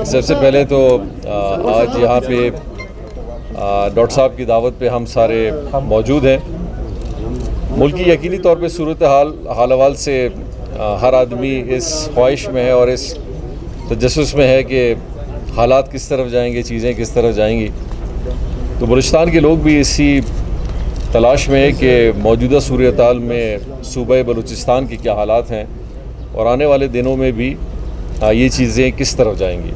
سب سے پہلے تو آج یہاں پہ ڈاکٹر صاحب کی دعوت پہ ہم سارے موجود ہیں۔ ملک کی یقینی طور پہ صورتحال حال احوال سے ہر آدمی اس خواہش میں ہے اور اس تجسس میں ہے کہ حالات کس طرف جائیں گے، چیزیں کس طرف جائیں گی۔ تو بلوچستان کے لوگ بھی اسی تلاش میں ہے کہ موجودہ صورتحال میں صوبہ بلوچستان کے کیا حالات ہیں اور آنے والے دنوں میں بھی یہ چیزیں کس طرف جائیں گی۔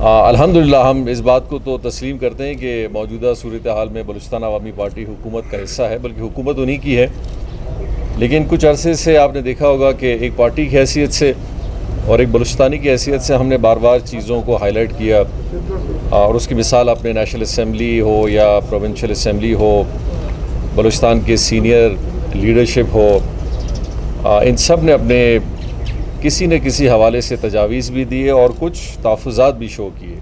الحمدللہ ہم اس بات کو تو تسلیم کرتے ہیں کہ موجودہ صورتحال میں بلوچستان عوامی پارٹی حکومت کا حصہ ہے، بلکہ حکومت انہی کی ہے۔ لیکن کچھ عرصے سے آپ نے دیکھا ہوگا کہ ایک پارٹی کی حیثیت سے اور ایک بلوچستانی کی حیثیت سے ہم نے بار بار چیزوں کو ہائی لائٹ کیا، اور اس کی مثال اپنے نیشنل اسمبلی ہو یا پروونشل اسمبلی ہو، بلوچستان کے سینئر لیڈرشپ ہو، ان سب نے اپنے کسی نہ کسی حوالے سے تجاویز بھی دیے اور کچھ تحفظات بھی شو کیے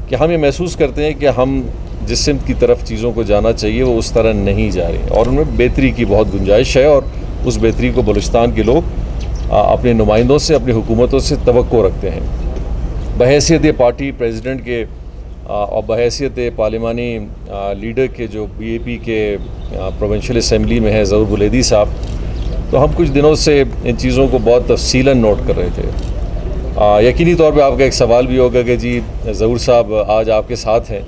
کہ ہم یہ محسوس کرتے ہیں کہ ہم جس سمت کی طرف چیزوں کو جانا چاہیے وہ اس طرح نہیں جا رہے، اور ان میں بہتری کی بہت گنجائش ہے، اور اس بہتری کو بلوچستان کے لوگ اپنے نمائندوں سے، اپنی حکومتوں سے توقع رکھتے ہیں۔ بحیثیت پارٹی پریزیڈنٹ کے اور بحیثیت پارلیمانی لیڈر کے جو بی اے پی کے پروونشل اسمبلی میں ہے ظہور بلیدی صاحب، تو ہم کچھ دنوں سے ان چیزوں کو بہت تفصیلاً نوٹ کر رہے تھے۔ یقینی طور پہ آپ کا ایک سوال بھی ہوگا کہ جی ظہور صاحب آج آپ کے ساتھ ہیں۔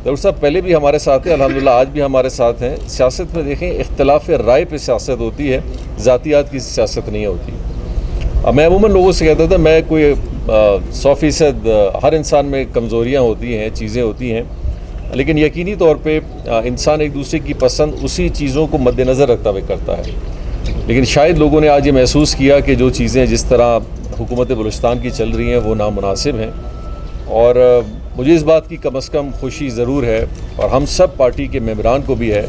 ظہور صاحب پہلے بھی ہمارے ساتھ ہیں، الحمدللہ آج بھی ہمارے ساتھ ہیں۔ سیاست میں دیکھیں اختلاف رائے پہ سیاست ہوتی ہے، ذاتیات کی سیاست نہیں ہوتی۔ میں عموماً لوگوں سے کہتا تھا میں کوئی 100% ہر انسان میں کمزوریاں ہوتی ہیں، چیزیں ہوتی ہیں، لیکن یقینی طور پہ انسان ایک دوسرے کی پسند اسی چیزوں کو مد نظر رکھتا ہوئے کرتا ہے۔ لیکن شاید لوگوں نے آج یہ محسوس کیا کہ جو چیزیں جس طرح حکومت بلوچستان کی چل رہی ہیں وہ نامناسب ہیں، اور مجھے اس بات کی کم از کم خوشی ضرور ہے، اور ہم سب پارٹی کے ممبران کو بھی ہے،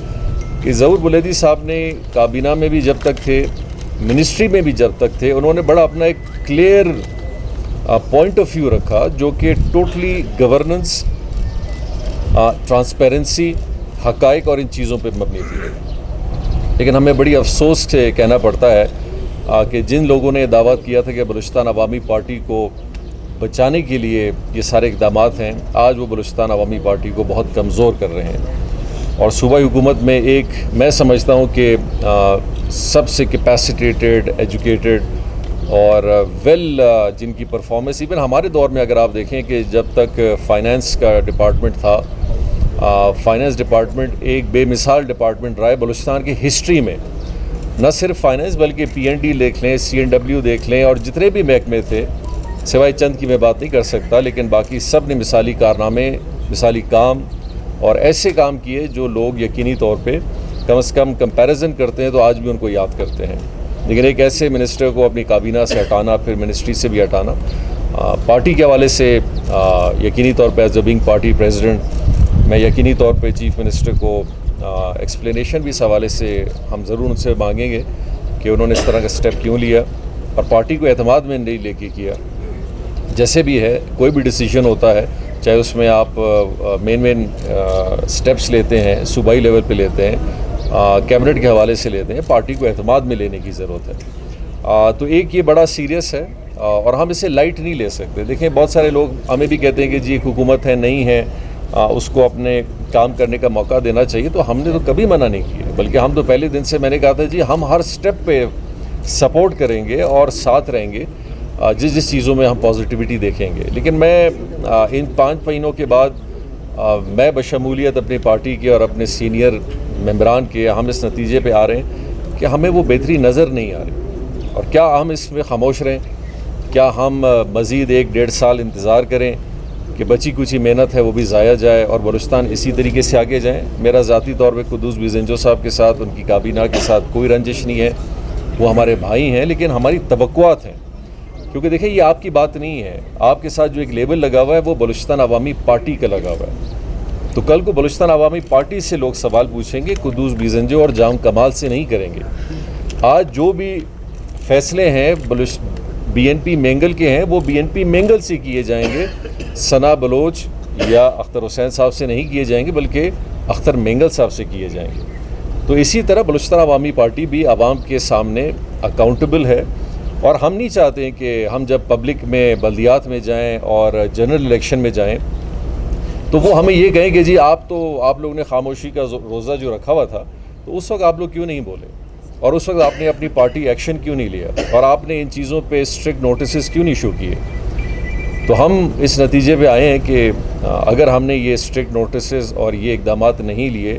کہ ظہور بلیدی صاحب نے کابینہ میں بھی جب تک تھے، منسٹری میں بھی جب تک تھے، انہوں نے بڑا اپنا ایک کلیئر پوائنٹ آف ویو رکھا جو کہ ٹوٹلی گورننس، ٹرانسپیرنسی، حقائق اور ان چیزوں پہ مبنی تھی۔ لیکن ہمیں بڑی افسوس سے کہنا پڑتا ہے کہ جن لوگوں نے دعویٰ کیا تھا کہ بلوچستان عوامی پارٹی کو بچانے کے لیے یہ سارے اقدامات ہیں، آج وہ بلوچستان عوامی پارٹی کو بہت کمزور کر رہے ہیں، اور صوبائی حکومت میں ایک میں سمجھتا ہوں کہ سب سے کیپیسیٹیٹڈ، ایجوکیٹڈ اور جن کی پرفارمنس ایون ہمارے دور میں اگر آپ دیکھیں کہ جب تک فائنانس کا ڈپارٹمنٹ تھا، فائنانس ڈپارٹمنٹ ایک بے مثال ڈپارٹمنٹ رہا ہے بلوچستان کی ہسٹری میں۔ نہ صرف فائنانس بلکہ پی این ڈی دیکھ لیں، سی این ڈبلیو دیکھ لیں، اور جتنے بھی محکمے تھے، سوائے چند کی میں بات نہیں کر سکتا، لیکن باقی سب نے مثالی کارنامے، مثالی کام اور ایسے کام کیے جو لوگ یقینی طور پہ کم از کم کمپیریزن کرتے ہیں تو آج بھی ان کو یاد کرتے ہیں۔ لیکن ایک ایسے منسٹر کو اپنی کابینہ سے ہٹانا، پھر منسٹری سے بھی ہٹانا، پارٹی کے حوالے سے یقینی طور پہ as a being party president میں یقینی طور پہ چیف منسٹر کو ایکسپلینیشن بھی اس حوالے سے ہم ضرور ان سے مانگیں گے کہ انہوں نے اس طرح کا سٹیپ کیوں لیا اور پارٹی کو اعتماد میں نہیں لے کے کیا۔ جیسے بھی ہے کوئی بھی ڈیسیجن ہوتا ہے، چاہے اس میں آپ مین سٹیپس لیتے ہیں، صوبائی لیول پہ لیتے ہیں، کیبنٹ کے حوالے سے لیتے ہیں، پارٹی کو اعتماد میں لینے کی ضرورت ہے۔ تو ایک یہ بڑا سیریس ہے اور ہم اسے لائٹ نہیں لے سکتے۔ دیکھیں بہت سارے لوگ ہمیں بھی کہتے ہیں کہ جی ایک حکومت ہے، نہیں ہے، اس کو اپنے کام کرنے کا موقع دینا چاہیے، تو ہم نے تو کبھی منع نہیں کیا، بلکہ ہم تو پہلے دن سے میں نے کہا تھا جی ہم ہر سٹیپ پہ سپورٹ کریں گے اور ساتھ رہیں گے جس چیزوں میں ہم پازیٹیوٹی دیکھیں گے۔ لیکن میں ان 5 مہینوں کے بعد میں بشمولیت اپنی پارٹی کے اور اپنے سینئر ممبران کے ہم اس نتیجے پہ آ رہے ہیں کہ ہمیں وہ بہتری نظر نہیں آ رہی، اور کیا ہم اس میں خاموش رہیں؟ کیا ہم مزید 1-1.5 سال انتظار کریں کہ بچی کچی محنت ہے وہ بھی ضائع جائے اور بلوچستان اسی طریقے سے آگے جائیں؟ میرا ذاتی طور پہ قدوس بیزنجو صاحب کے ساتھ، ان کی کابینہ کے ساتھ کوئی رنجش نہیں ہے، وہ ہمارے بھائی ہیں، لیکن ہماری توقعات ہیں، کیونکہ دیکھیں یہ آپ کی بات نہیں ہے، آپ کے ساتھ جو ایک لیبل لگا ہوا ہے وہ بلوچستان عوامی پارٹی کا لگا ہوا ہے۔ تو کل کو بلوچستان عوامی پارٹی سے لوگ سوال پوچھیں گے، قدوس بیزنجو اور جام کمال سے نہیں کریں گے۔ آج جو بھی فیصلے ہیں بی این پی مینگل کے ہیں، وہ بی این پی مینگل سے کیے جائیں گے، ثنا بلوچ یا اختر حسین صاحب سے نہیں کیے جائیں گے، بلکہ اختر مینگل صاحب سے کیے جائیں گے۔ تو اسی طرح بلوچستان عوامی پارٹی بھی عوام کے سامنے اکاؤنٹیبل ہے، اور ہم نہیں چاہتے ہیں کہ ہم جب پبلک میں بلدیات میں جائیں اور جنرل الیکشن میں جائیں تو وہ ہمیں یہ کہیں کہ جی آپ لوگوں نے خاموشی کا روزہ جو رکھا ہوا تھا تو اس وقت آپ لوگ کیوں نہیں بولے، اور اس وقت آپ نے اپنی پارٹی ایکشن کیوں نہیں لیا، اور آپ نے ان چیزوں پہ اسٹرکٹ نوٹسز کیوں نہیں ایشو کیے۔ تو ہم اس نتیجے پہ آئے ہیں کہ اگر ہم نے یہ اسٹرکٹ نوٹسز اور یہ اقدامات نہیں لیے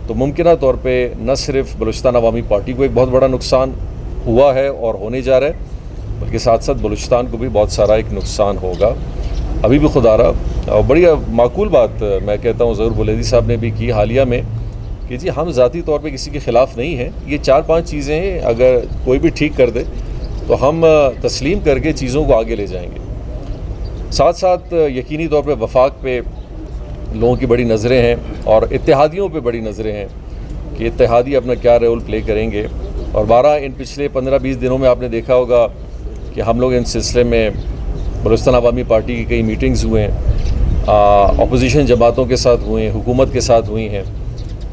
تو ممکنہ طور پہ نہ صرف بلوچستان عوامی پارٹی کو ایک بہت بڑا نقصان ہوا ہے اور ہونے جا رہا ہے، بلکہ ساتھ ساتھ بلوچستان کو بھی بہت سارا ایک نقصان ہوگا۔ ابھی بھی خدا رہا، اور بڑی معقول بات میں کہتا ہوں ظہور بولیدی صاحب نے بھی کی حالیہ میں کہ جی ہم ذاتی طور پہ کسی کے خلاف نہیں ہیں، یہ 4-5 چیزیں ہیں اگر کوئی بھی ٹھیک کر دے تو ہم تسلیم کر کے چیزوں کو آگے لے جائیں گے۔ ساتھ ساتھ یقینی طور پہ وفاق پہ لوگوں کی بڑی نظریں ہیں اور اتحادیوں پہ بڑی نظریں ہیں کہ اتحادی اپنا کیا رول پلے کریں گے، اور ان پچھلے 15-20 دنوں میں آپ نے دیکھا ہوگا کہ ہم لوگ ان سلسلے میں بلوچستان عوامی پارٹی کی کئی میٹنگز ہوئے ہیں، اپوزیشن جماعتوں کے ساتھ ہوئے ہیں، حکومت کے ساتھ ہوئی ہیں،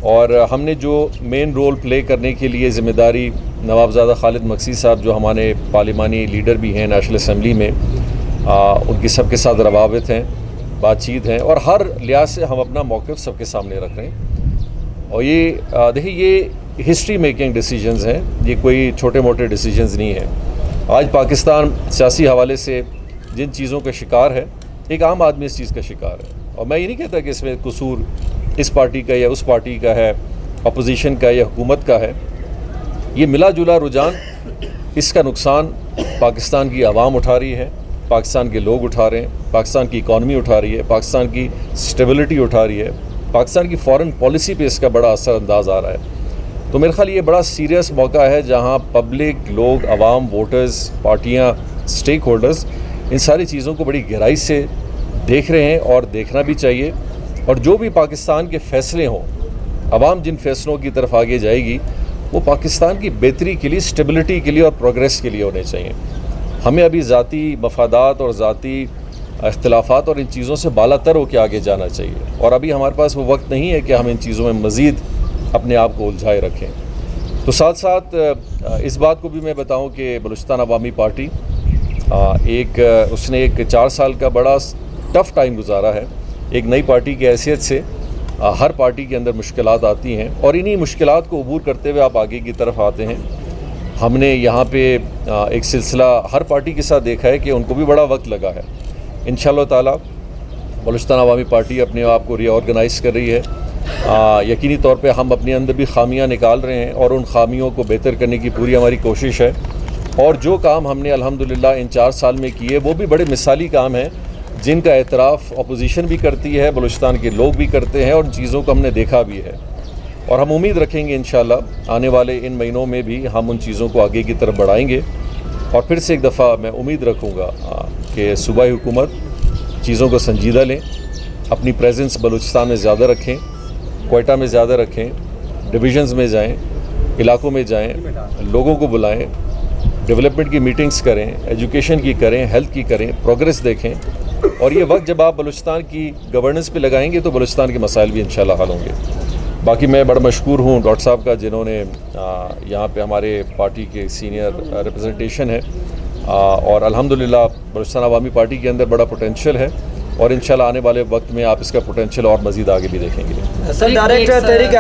اور ہم نے جو مین رول پلے کرنے کے لیے ذمہ داری نوابزادہ خالد مکسی صاحب جو ہمارے پارلیمانی لیڈر بھی ہیں نیشنل اسمبلی میں، ان کی سب کے ساتھ روابط ہیں، بات چیت ہیں، اور ہر لحاظ سے ہم اپنا موقف سب کے سامنے رکھ رہے ہیں۔ اور یہ دیکھیے یہ ہسٹری میکنگ ڈیسیجنز ہیں، یہ کوئی چھوٹے موٹے ڈیسیجنز نہیں ہیں۔ آج پاکستان سیاسی حوالے سے جن چیزوں کا شکار ہے، ایک عام آدمی اس چیز کا شکار ہے، اور میں یہ نہیں کہتا کہ اس میں قصور اس پارٹی کا یا اس پارٹی کا ہے، اپوزیشن کا یا حکومت کا ہے، یہ ملا جلا رجحان، اس کا نقصان پاکستان کی عوام اٹھا رہی ہے، پاکستان کے لوگ اٹھا رہے ہیں، پاکستان کی اکانومی اٹھا رہی ہے، پاکستان کی سٹیبلٹی اٹھا رہی ہے، پاکستان کی فارن پالیسی پہ اس کا بڑا اثر انداز آ رہا ہے۔ تو میرے خیال یہ بڑا سیریس موقع ہے جہاں پبلک، لوگ، عوام، ووٹرز، پارٹیاں، سٹیک ہولڈرز ان ساری چیزوں کو بڑی گہرائی سے دیکھ رہے ہیں، اور دیکھنا بھی چاہیے، اور جو بھی پاکستان کے فیصلے ہوں، عوام جن فیصلوں کی طرف آگے جائے گی وہ پاکستان کی بہتری کے لیے، سٹیبلٹی کے لیے اور پروگریس کے لیے ہونے چاہیے۔ ہمیں ابھی ذاتی مفادات اور ذاتی اختلافات اور ان چیزوں سے بالا تر ہو کے آگے جانا چاہیے، اور ابھی ہمارے پاس وہ وقت نہیں ہے کہ ہم ان چیزوں میں مزید اپنے آپ کو الجھائے رکھیں۔ تو ساتھ ساتھ اس بات کو بھی میں بتاؤں کہ بلوچستان عوامی پارٹی اس نے ایک 4 سال کا بڑا ٹف ٹائم گزارا ہے۔ ایک نئی پارٹی کی حیثیت سے ہر پارٹی کے اندر مشکلات آتی ہیں، اور انہی مشکلات کو عبور کرتے ہوئے آپ آگے کی طرف آتے ہیں۔ ہم نے یہاں پہ ایک سلسلہ ہر پارٹی کے ساتھ دیکھا ہے کہ ان کو بھی بڑا وقت لگا ہے۔ انشاءاللہ تعالی بلوچستان عوامی پارٹی اپنے آپ کو ری آرگنائز کر رہی ہے۔ یقینی طور پہ ہم اپنے اندر بھی خامیاں نکال رہے ہیں، اور ان خامیوں کو بہتر کرنے کی پوری ہماری کوشش ہے، اور جو کام ہم نے الحمدللہ ان 4 سال میں کیے وہ بھی بڑے مثالی کام ہیں جن کا اعتراف اپوزیشن بھی کرتی ہے، بلوچستان کے لوگ بھی کرتے ہیں، اور ان چیزوں کو ہم نے دیکھا بھی ہے، اور ہم امید رکھیں گے انشاءاللہ آنے والے ان مہینوں میں بھی ہم ان چیزوں کو آگے کی طرف بڑھائیں گے۔ اور پھر سے ایک دفعہ میں امید رکھوں گا کہ صوبائی حکومت چیزوں کو سنجیدہ لیں، اپنی پریزنس بلوچستان میں زیادہ رکھیں، کوئٹہ میں زیادہ رکھیں، ڈویژنز میں جائیں، علاقوں میں جائیں، لوگوں کو بلائیں، ڈیولپمنٹ کی میٹنگز کریں، ایجوکیشن کی کریں، ہیلتھ کی کریں، پروگریس دیکھیں، اور یہ وقت جب آپ بلوچستان کی گورننس پہ لگائیں گے تو بلوچستان کے مسائل بھی انشاءاللہ حل ہوں گے۔ باقی میں بڑا مشکور ہوں ڈاکٹر صاحب کا جنہوں نے یہاں پہ ہمارے پارٹی کے سینئر ریپرزنٹیشن ہے، اور الحمدللہ بلوچستان عوامی پارٹی کے اندر بڑا پوٹینشیل ہے، اور انشاءاللہ آنے والے وقت میں آپ اس کا پوٹینشیل اور مزید آگے بھی دیکھیں گے۔ سر ڈائریکٹر تحریک